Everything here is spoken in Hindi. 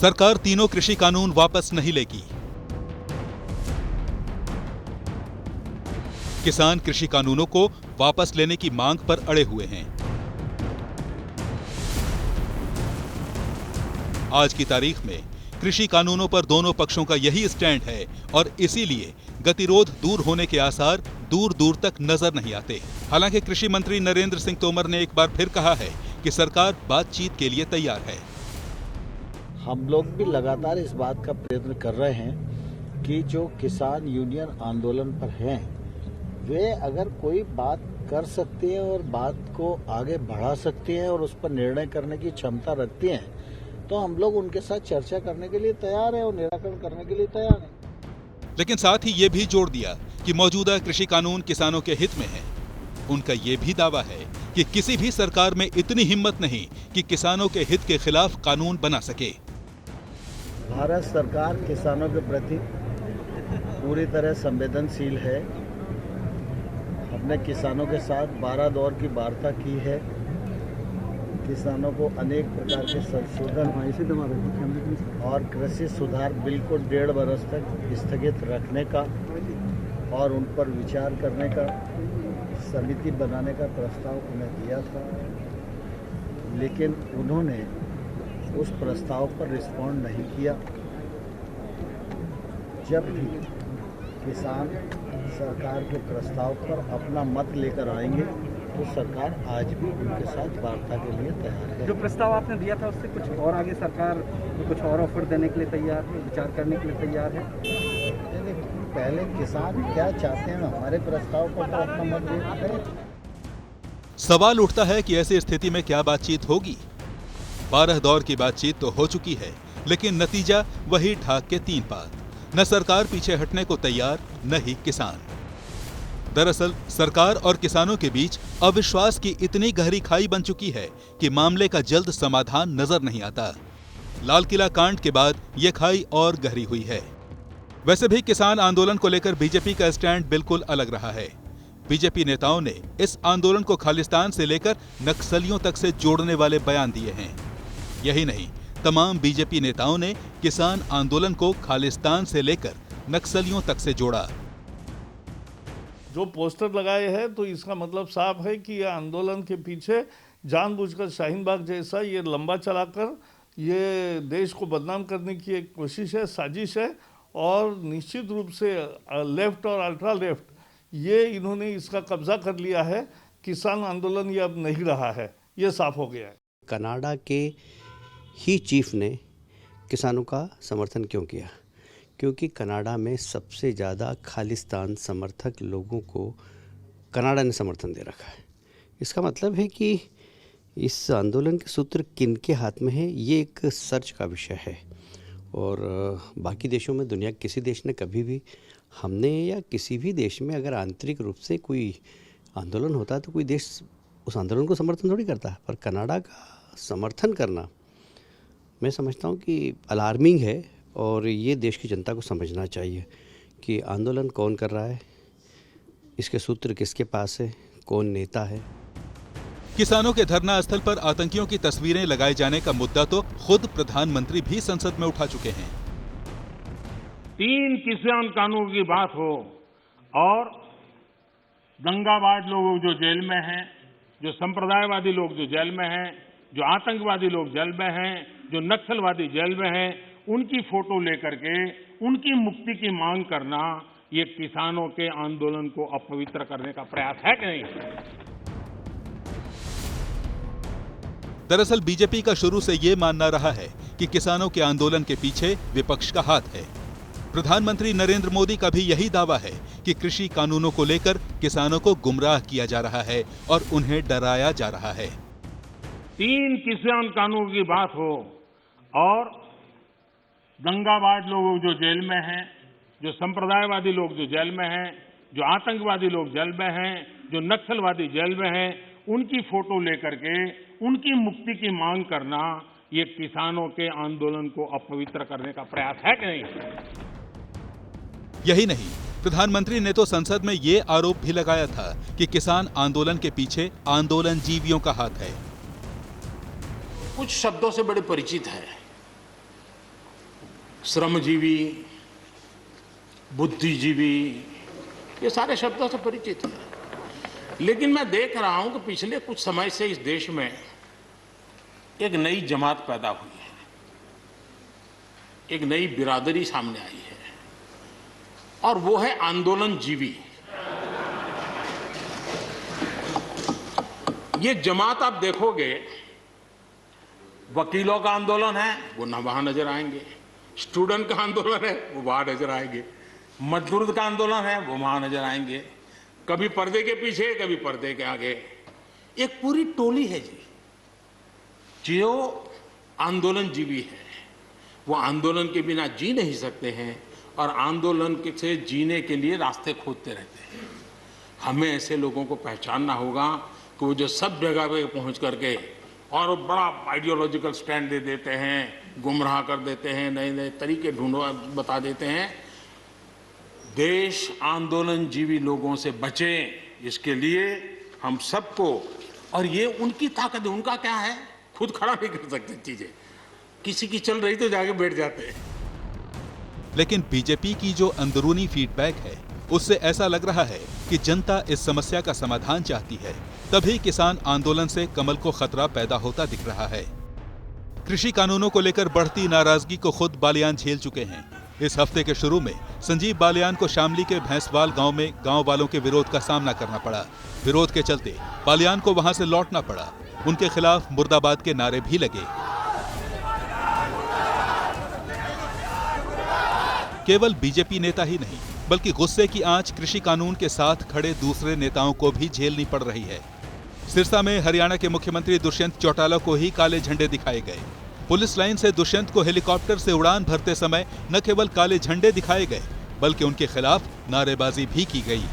सरकार तीनों कृषि कानून वापस नहीं लेगी। किसान कृषि कानूनों को वापस लेने की मांग पर अड़े हुए हैं। आज की तारीख में कृषि कानूनों पर दोनों पक्षों का यही स्टैंड है और इसीलिए गतिरोध दूर होने के आसार दूर दूर तक नजर नहीं आते। हालांकि कृषि मंत्री नरेंद्र सिंह तोमर ने एक बार फिर कहा है कि सरकार बातचीत के लिए तैयार है। हम लोग भी लगातार इस बात का प्रयत्न कर रहे हैं कि जो किसान यूनियन आंदोलन पर हैं, वे अगर कोई बात कर सकते हैं और बात को आगे बढ़ा सकते हैं और उस पर निर्णय करने की क्षमता रखते हैं, तो हम लोग उनके साथ चर्चा करने के लिए तैयार हैं और निराकरण करने के लिए तैयार हैं। लेकिन साथ ही ये भी जोड़ दिया कि मौजूदा कृषि कानून किसानों के हित में है। उनका ये भी दावा है कि किसी भी सरकार में इतनी हिम्मत नहीं कि किसानों के हित के खिलाफ कानून बना सके। भारत सरकार किसानों के प्रति पूरी तरह संवेदनशील है। हमने किसानों के साथ 12 दौर की वार्ता की है। किसानों को अनेक प्रकार के संशोधन और कृषि सुधार बिल को 1.5 वर्ष तक स्थगित रखने का और उन पर विचार करने का समिति बनाने का प्रस्ताव उन्हें दिया था, लेकिन उन्होंने उस प्रस्ताव पर रिस्पॉन्ड नहीं किया। जब भी किसान सरकार के प्रस्ताव पर अपना मत लेकर आएंगे तो सरकार आज भी उनके साथ वार्ता के लिए तैयार है। जो प्रस्ताव आपने दिया था उससे कुछ और आगे सरकार कुछ और ऑफर देने के लिए तैयार है, विचार करने के लिए तैयार है। पहले किसान क्या चाहते हैं, हमारे प्रस्ताव पर तो अपना मत व्यक्त करें। सवाल उठता है कि ऐसी स्थिति में क्या बातचीत होगी। 12 दौर की बातचीत तो हो चुकी है, लेकिन नतीजा वही ढाक के 3 पात। न सरकार पीछे हटने को तैयार, न ही किसान। दरअसल सरकार और किसानों के बीच अविश्वास की इतनी गहरी खाई बन चुकी है कि मामले का जल्द समाधान नजर नहीं आता। लाल किला कांड के बाद यह खाई और गहरी हुई है। वैसे भी किसान आंदोलन को लेकर बीजेपी का स्टैंड बिल्कुल अलग रहा है। बीजेपी नेताओं ने इस आंदोलन को खालिस्तान से लेकर नक्सलियों तक से जोड़ने वाले बयान दिए हैं। यही नहीं, तमाम बीजेपी नेताओं ने किसान आंदोलन को खालिस्तान से लेकर नक्सलियों तक से जोड़ा। जो पोस्टर लगाए हैं तो इसका मतलब साफ है कि यह आंदोलन के पीछे जानबूझकर शाहीन बाग जैसा ये लंबा चलाकर ये देश को बदनाम करने की एक कोशिश है, साजिश है। और निश्चित रूप से लेफ्ट और अल्ट्रा लेफ्ट ये इन्होंने इसका कब्जा कर लिया है। किसान आंदोलन ये अब नहीं रहा है, ये साफ हो गया है। कनाडा के ही चीफ ने किसानों का समर्थन क्यों किया? क्योंकि कनाडा में सबसे ज़्यादा खालिस्तान समर्थक लोगों को कनाडा ने समर्थन दे रखा है। इसका मतलब है कि इस आंदोलन के सूत्र किन के हाथ में है, ये एक सर्च का विषय है। और बाकी देशों में, दुनिया के किसी देश ने कभी भी, हमने या किसी भी देश में अगर आंतरिक रूप से कोई आंदोलन होता है तो कोई देश उस आंदोलन को समर्थन थोड़ी करता है। पर कनाडा का समर्थन करना मैं समझता हूँ कि अलार्मिंग है और ये देश की जनता को समझना चाहिए कि आंदोलन कौन कर रहा है, इसके सूत्र किसके पास है, कौन नेता है। किसानों के धरना स्थल पर आतंकियों की तस्वीरें लगाए जाने का मुद्दा तो खुद प्रधानमंत्री भी संसद में उठा चुके हैं। 3 किसान कानून की बात हो और दंगाबाज लोग जो जेल में हैं, जो संप्रदायवादी लोग जो जेल में हैं, जो आतंकवादी लोग जेल में हैं, जो नक्सलवादी जेल में हैं, उनकी फोटो लेकर के उनकी मुक्ति की मांग करना, ये किसानों के आंदोलन को अपवित्र करने का प्रयास है कि नहीं? दरअसल बीजेपी का शुरू से ये मानना रहा है कि किसानों के आंदोलन के पीछे विपक्ष का हाथ है। प्रधानमंत्री नरेंद्र मोदी का भी यही दावा है कि कृषि कानूनों को लेकर किसानों को गुमराह किया जा रहा है और उन्हें डराया जा रहा है। 3 किसान कानून की बात हो और दंगाबाज लोग जो जेल में हैं, जो संप्रदायवादी लोग जो जेल में हैं, जो आतंकवादी लोग जेल में हैं, जो नक्सलवादी जेल में हैं, उनकी फोटो लेकर के उनकी मुक्ति की मांग करना, ये किसानों के आंदोलन को अपवित्र करने का प्रयास है कि नहीं? यही नहीं, प्रधानमंत्री ने तो संसद में ये आरोप भी लगाया था कि किसान आंदोलन के पीछे आंदोलन जीवियों का हाथ है। कुछ शब्दों से बड़े परिचित है, श्रमजीवी, बुद्धिजीवी, ये सारे शब्दों से परिचित हैं। लेकिन मैं देख रहा हूं कि पिछले कुछ समय से इस देश में एक नई जमात पैदा हुई है, एक नई बिरादरी सामने आई है, और वो है आंदोलनजीवी। ये जमात आप देखोगे, वकीलों का आंदोलन है वो ना वहां नजर आएंगे, स्टूडेंट का आंदोलन है वो वहां नजर आएंगे, मजदूर का आंदोलन है वो वहां नजर आएंगे, कभी पर्दे के पीछे कभी पर्दे के आगे। एक पूरी टोली है जी जो आंदोलनजीवी है। वो आंदोलन के बिना जी नहीं सकते हैं और आंदोलन से जीने के लिए रास्ते खोजते रहते हैं। हमें ऐसे लोगों को पहचानना होगा कि वो जो सब जगह पे पहुंच करके और बड़ा आइडियोलॉजिकल स्टैंड दे देते हैं, गुमराह कर देते हैं, नए नए तरीके बता देते हैं। देश आंदोलनजीवी लोगों से बचे, इसके लिए हम सबको, और ये उनकी ताकत है। उनका क्या है, खुद खड़ा नहीं कर सकते चीजें, किसी की चल रही तो जाके बैठ जाते हैं। लेकिन बीजेपी की जो अंदरूनी फीडबैक है उससे ऐसा लग रहा है कि जनता इस समस्या का समाधान चाहती है, तभी किसान आंदोलन से कमल को खतरा पैदा होता दिख रहा है। कृषि कानूनों को लेकर बढ़ती नाराजगी को खुद बालियान झेल चुके हैं। इस हफ्ते के शुरू में संजीव बालियान को शामली के भैंसवाल गांव में गांव वालों के विरोध का सामना करना पड़ा। विरोध के चलते बालियान को वहां से लौटना पड़ा। उनके खिलाफ मुर्दाबाद के नारे भी लगे। केवल बीजेपी नेता ही नहीं, बल्कि गुस्से की आंच कृषि कानून के साथ खड़े दूसरे नेताओं को भी झेलनी पड़ रही है। सिरसा में हरियाणा के मुख्यमंत्री दुष्यंत चौटाला को ही काले झंडे दिखाए गए। पुलिस लाइन से दुष्यंत को हेलीकॉप्टर से उड़ान भरते समय न केवल काले झंडे दिखाए गए, बल्कि उनके खिलाफ नारेबाजी भी की गई।